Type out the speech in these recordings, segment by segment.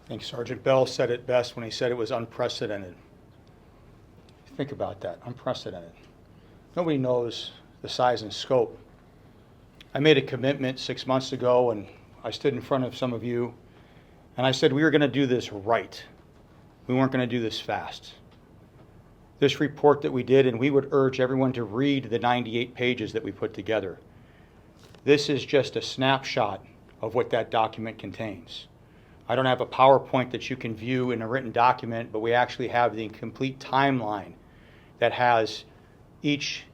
I think Sergeant Bell said it best when he said it was unprecedented. Think about that, unprecedented. Nobody knows the size and scope. I made a commitment 6 months ago, and I stood in front of some of you, and I said we were going to do this right. We weren't going to do this fast. This report that we did, and we would urge everyone to read the 98 pages that we put together. This is just a snapshot of what that document contains. I don't have a PowerPoint that you can view in a written document, but we actually have the complete timeline that has each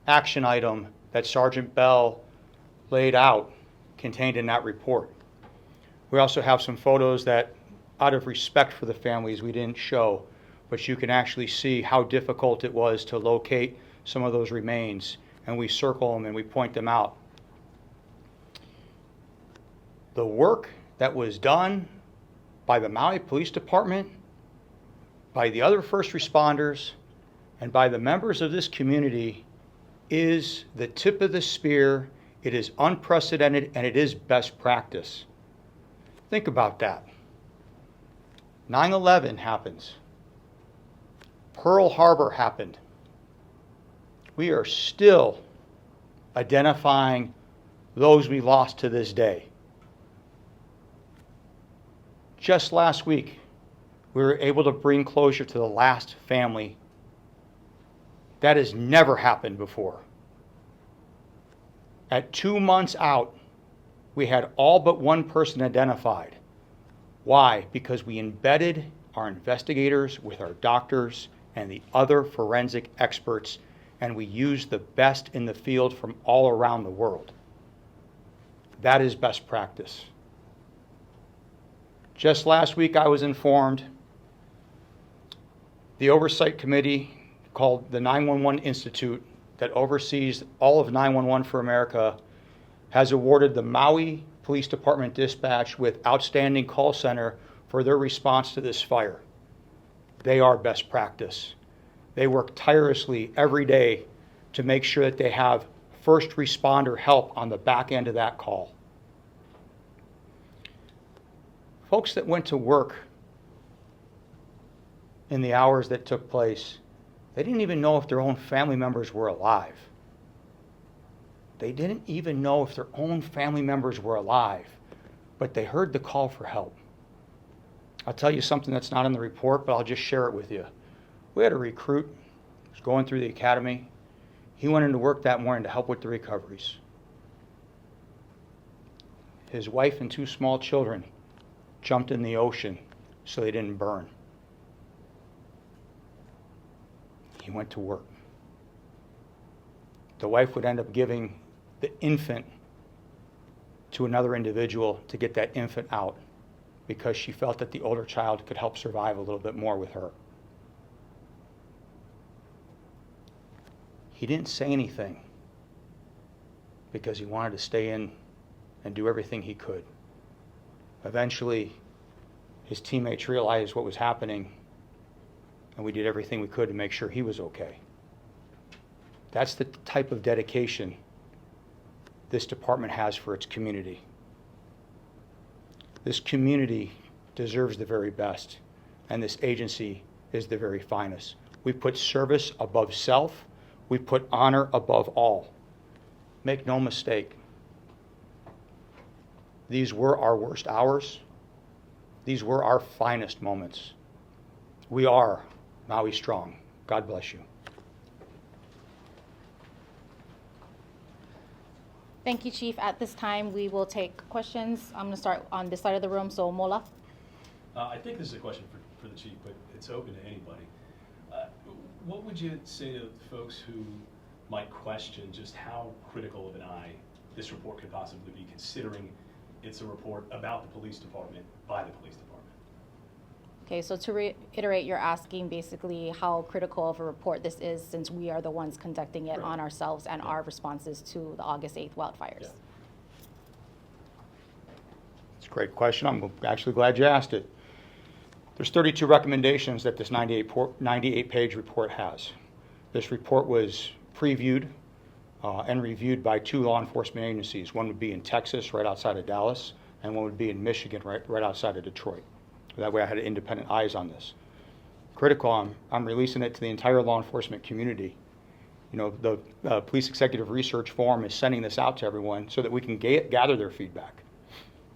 action item that Sergeant Bell laid out contained in that report. We also have some photos that, out of respect for the families, we didn't show, but you can actually see how difficult it was to locate some of those remains, and we circle them and we point them out. The work that was done by the Maui Police Department, by the other first responders, and by the members of this community is the tip of the spear. It is unprecedented, and it is best practice. Think about that. 9/11 happens. Pearl Harbor happened. We are still identifying those we lost to this day. Just last week, we were able to bring closure to the last family. That has never happened before. At 2 months out, we had all but one person identified. Why? Because we embedded our investigators with our doctors and the other forensic experts, and we used the best in the field from all around the world. That is best practice. Just last week, I was informed the oversight committee called the 911 Institute that oversees all of 911 for America has awarded the Maui Police Department Dispatch with Outstanding Call Center for their response to this fire. They are best practice. They work tirelessly every day to make sure that they have first responder help on the back end of that call. Folks that went to work in the hours that took place, they didn't even know if their own family members were alive. They didn't even know if their own family members were alive, but they heard the call for help. I'll tell you something that's not in the report, but I'll just share it with you. We had a recruit who was going through the academy. He went into work that morning to help with the recoveries. His wife and 2 small children jumped in the ocean so they didn't burn. He went to work. The wife would end up giving the infant to another individual to get that infant out because she felt that the older child could help survive a little bit more with her. He didn't say anything because he wanted to stay in and do everything he could. Eventually, his teammates realized what was happening, and we did everything we could to make sure he was okay. That's the type of dedication this department has for its community. This community deserves the very best, and this agency is the very finest. We put service above self. We put honor above all. Make no mistake. These were our worst hours. These were our finest moments. We are Maui strong. God bless you. Thank you, Chief. At this time, we will take questions. I'm going to start on this side of the room. So, Mola. I think this is a question for the Chief, but it's open to anybody. What would you say to folks who might question just how critical of an eye this report could possibly be, considering it's a report about the police department by the police department? Okay, so to reiterate, you're asking basically how critical of a report this is since we are the ones conducting it on ourselves and our responses to the August 8th wildfires. Yeah. It's a great question. I'm actually glad you asked it. There's 32 recommendations that this 98-page report has. This report was previewed and reviewed by 2 law enforcement agencies. One would be in Texas, right outside of Dallas, and one would be in Michigan, right outside of Detroit. That way I had independent eyes on this. Critical, I'm releasing it to the entire law enforcement community. You know, the Police Executive Research Forum is sending this out to everyone so that we can gather their feedback.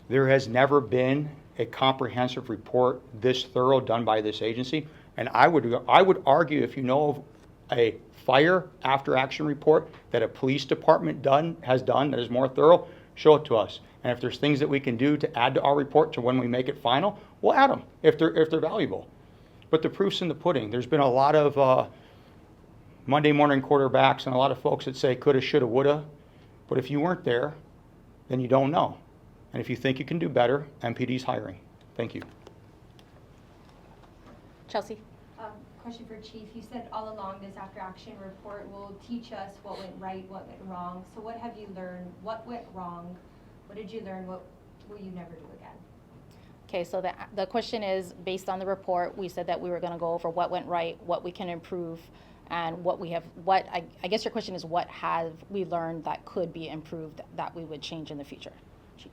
There has never been a comprehensive report this thorough done by this agency, and I would argue, if you know of a fire after action report that a police department has done that is more thorough, show it to us. And if there's things that we can do to add to our report to when we make it final, we'll add them if they're valuable. But the proof's in the pudding. There's been a lot of Monday morning quarterbacks and a lot of folks that say coulda, shoulda, woulda. But if you weren't there, then you don't know. And if you think you can do better, MPD's hiring. Thank you. Chelsea? Question for Chief. You said all along this after action report will teach us what went right, what went wrong. So what have you learned? What went wrong? What did you learn? What will you never do again? Okay, so the question is, based on the report, we said that we were going to go over what went right, what we can improve, and I guess your question is, what have we learned that could be improved that we would change in the future? Chief.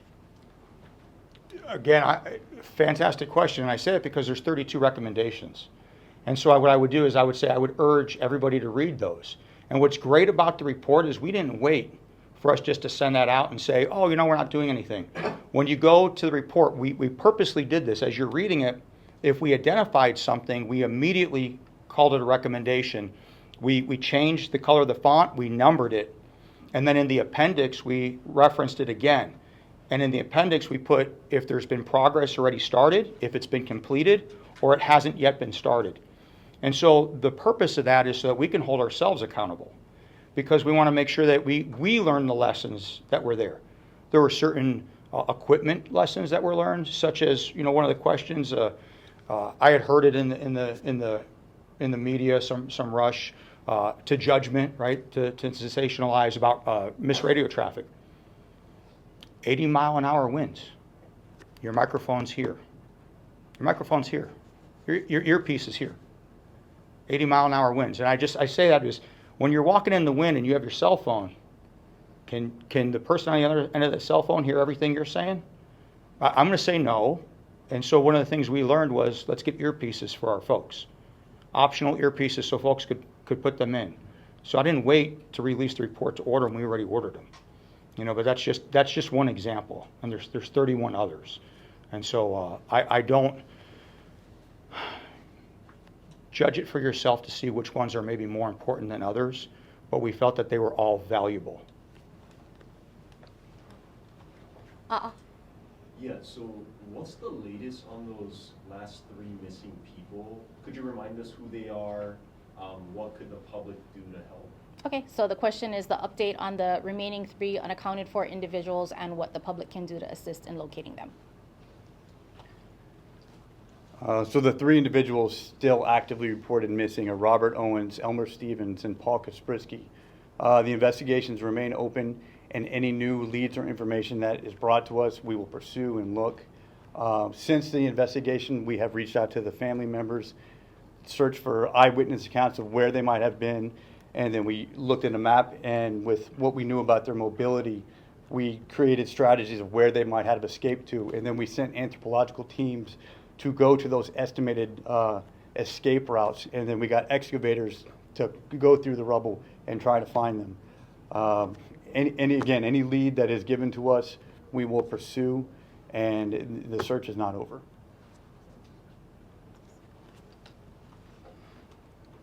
Again, fantastic question, and I say it because there's 32 recommendations. And so what I would do is I would urge everybody to read those. And what's great about the report is we didn't wait for us just to send that out and say, oh, you know, we're not doing anything. When you go to the report, we purposely did this. As you're reading it, if we identified something, we immediately called it a recommendation. We changed the color of the font, we numbered it, and then in the appendix, we referenced it again. And in the appendix, we put if there's been progress already started, if it's been completed, or it hasn't yet been started. And so the purpose of that is so that we can hold ourselves accountable, because we want to make sure that we learn the lessons that were there. There were certain equipment lessons that were learned, such as, you know, one of the questions, I had heard it in the media, some rush to judgment, right, to sensationalize about missed radio traffic. 80-mile-an-hour winds. Your microphone's here. Your microphone's here. Your earpiece is here. 80-mile-an-hour winds. And I say that because when you're walking in the wind and you have your cell phone, can the person on the other end of the cell phone hear everything you're saying? I'm going to say no. And so one of the things we learned was, let's get earpieces for our folks. Optional earpieces so folks could put them in. So I didn't wait to release the report to order them. We already ordered them. You know, but that's just one example, and there's 31 others. And so I don't judge it for yourself to see which ones are maybe more important than others, but we felt that they were all valuable. Yeah, so what's the latest on those last 3 missing people? Could you remind us who they are? What could the public do to help? Okay, so the question is the update on the remaining 3 unaccounted for individuals and what the public can do to assist in locating them. So the 3 individuals still actively reported missing are Robert Owens, Elmer Stevens, and Paul Kaspersky. The investigations remain open, and any new leads or information that is brought to us, we will pursue and look. Since the investigation, we have reached out to the family members, searched for eyewitness accounts of where they might have been, and then we looked at a map, and with what we knew about their mobility, we created strategies of where they might have escaped to, and then we sent anthropological teams to go to those estimated escape routes, and then we got excavators to go through the rubble and try to find them. Any lead that is given to us, we will pursue, and the search is not over.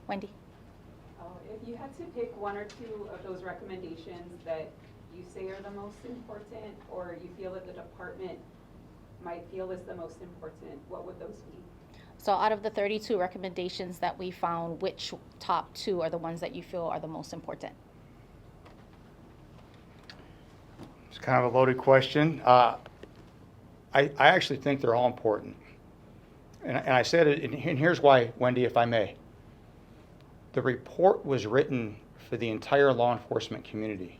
Wendy? If you had to pick 1 or 2 of those recommendations that you say are the most important, or you feel that the department might feel is the most important, what would those be? So out of the 32 recommendations that we found, which top 2 are the ones that you feel are the most important? It's kind of a loaded question. I actually think they're all important. And I said it, and here's why, Wendy, if I may. The report was written for the entire law enforcement community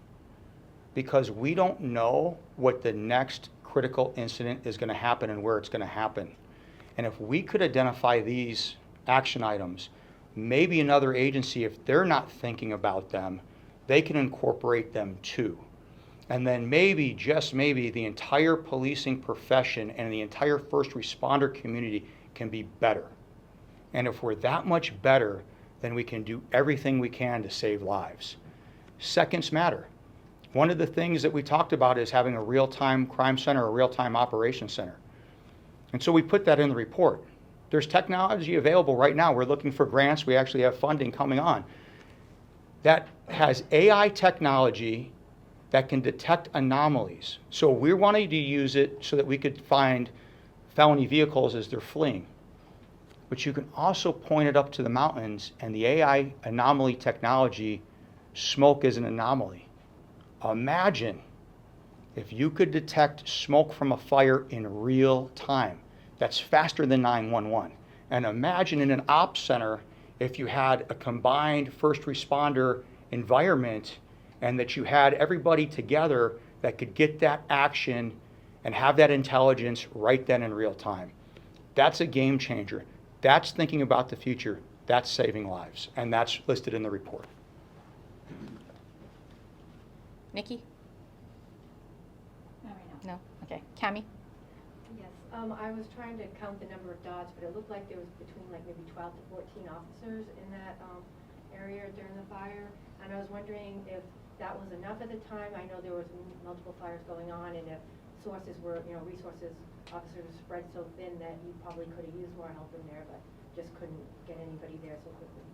because we don't know what the next critical incident is going to happen and where it's going to happen. And if we could identify these action items, maybe another agency, if they're not thinking about them, they can incorporate them too. And then maybe, just maybe, the entire policing profession and the entire first responder community can be better. And if we're that much better, then we can do everything we can to save lives. Seconds matter. One of the things that we talked about is having a real-time crime center, a real-time operations center. And so we put that in the report. There's technology available right now. We're looking for grants. We actually have funding coming on that has AI technology that can detect anomalies. So we're wanting to use it so that we could find felony vehicles as they're fleeing. But you can also point it up to the mountains, and the AI anomaly technology, smoke is an anomaly. Imagine if you could detect smoke from a fire in real time. That's faster than 911. And imagine in an ops center if you had a combined first responder environment and that you had everybody together that could get that action and have that intelligence right then in real time. That's a game changer. That's thinking about the future. That's saving lives. And that's listed in the report. Nikki? Not right now. No? Okay. Cammie? Yes, I was trying to count the number of dots, but it looked like there was between like maybe 12 to 14 officers in that area during the fire. And I was wondering if that was enough at the time. I know there was multiple fires going on, and if sources were, resources, officers were spread so thin that you probably could have used more help in there, but just couldn't get anybody there so quickly.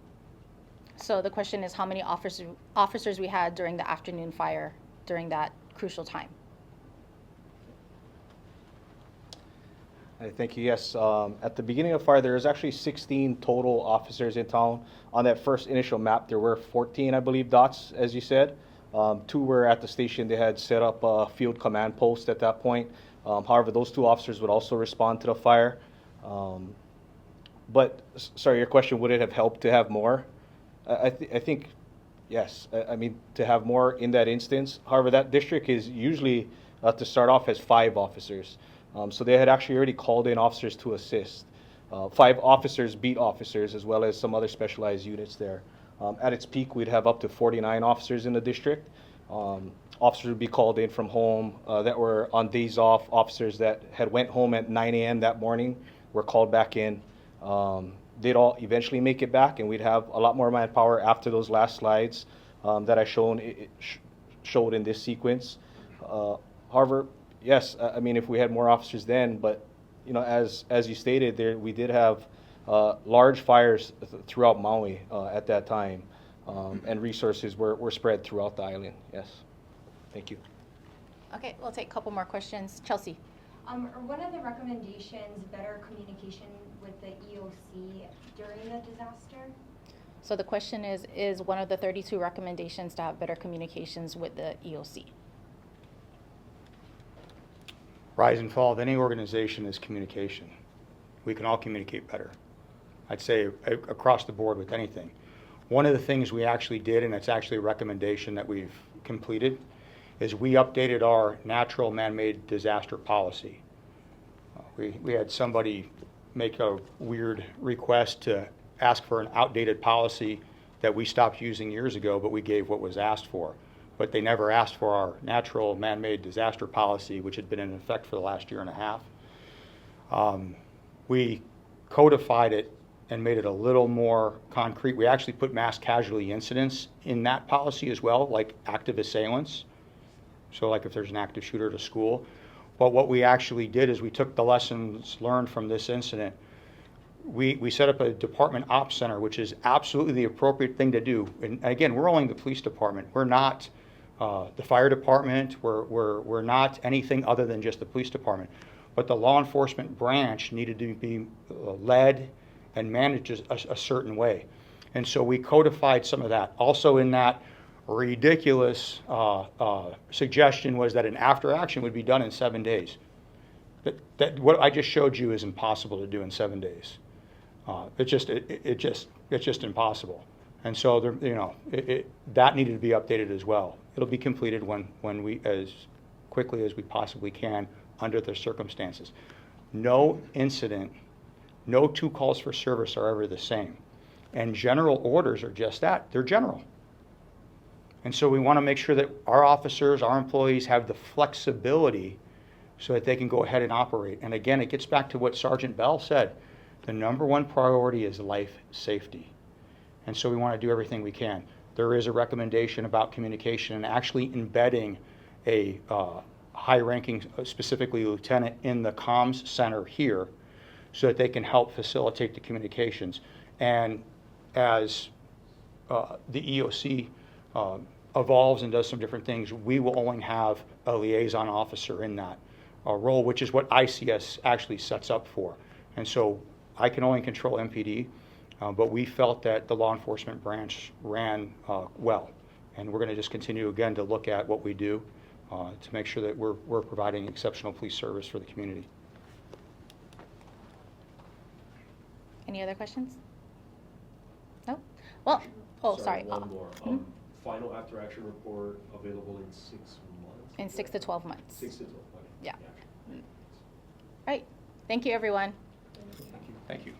So the question is how many officers we had during the afternoon fire during that crucial time? Thank you. Yes, at the beginning of the fire, there was actually 16 total officers in town. On that first initial map, there were 14, I believe, dots, as you said. 2 were at the station. They had set up a field command post at that point. However, those 2 officers would also respond to the fire. But, sorry, your question, would it have helped to have more? I think, yes. I mean, to have more in that instance. However, that district is usually, to start off, has 5 officers. So they had actually already called in officers to assist. 5 officers beat officers, as well as some other specialized units there. At its peak, we'd have up to 49 officers in the district. Officers would be called in from home that were on days off. Officers that had went home at 9 a.m. that morning were called back in. They'd all eventually make it back, and we'd have a lot more manpower after those last slides that I showed in this sequence. However, yes, I mean, if we had more officers then, but as you stated, we did have large fires throughout Maui at that time, and resources were spread throughout the island. Yes, thank you. Okay, we'll take a couple more questions. Chelsea? Are one of the recommendations better communication with the EOC during the disaster? So the question is one of the 32 recommendations to have better communications with the EOC? Rise and fall of any organization is communication. We can all communicate better. I'd say across the board with anything. One of the things we actually did, and it's actually a recommendation that we've completed, is we updated our natural man-made disaster policy. We had somebody make a weird request to ask for an outdated policy that we stopped using years ago, but we gave what was asked for. But they never asked for our natural man-made disaster policy, which had been in effect for the last year and a half. We codified it and made it a little more concrete. We actually put mass casualty incidents in that policy as well, like active assailants. So like if there's an active shooter at a school. But what we actually did is we took the lessons learned from this incident. We set up a department ops center, which is absolutely the appropriate thing to do. And again, we're only the police department. We're not the fire department. We're not anything other than just the police department. But the law enforcement branch needed to be led and managed a certain way. And so we codified some of that. Also in that ridiculous suggestion was that an after action would be done in 7 days. That what I just showed you is impossible to do in 7 days. It's just impossible. And so that needed to be updated as well. It'll be completed when we, as quickly as we possibly can under the circumstances. No incident, no 2 calls for service are ever the same. And general orders are just that. They're general. And so we want to make sure that our officers, our employees have the flexibility so that they can go ahead and operate. And again, it gets back to what Sergeant Bell said. The number one priority is life safety. And so we want to do everything we can. There is a recommendation about communication and actually embedding a high-ranking, specifically lieutenant, in the comms center here so that they can help facilitate the communications. And as the EOC evolves and does some different things, we will only have a liaison officer in that role, which is what ICS actually sets up for. And so I can only control MPD, but we felt that the law enforcement branch ran well. And we're going to just continue again to look at what we do to make sure that we're providing exceptional police service for the community. Any other questions? No? Well, oh, sorry. One more. mhm. Final after-action report available in 6 months? In 6 to 12 months. 6 to 12, okay. Yeah. Right. Thank you, everyone. Thank you.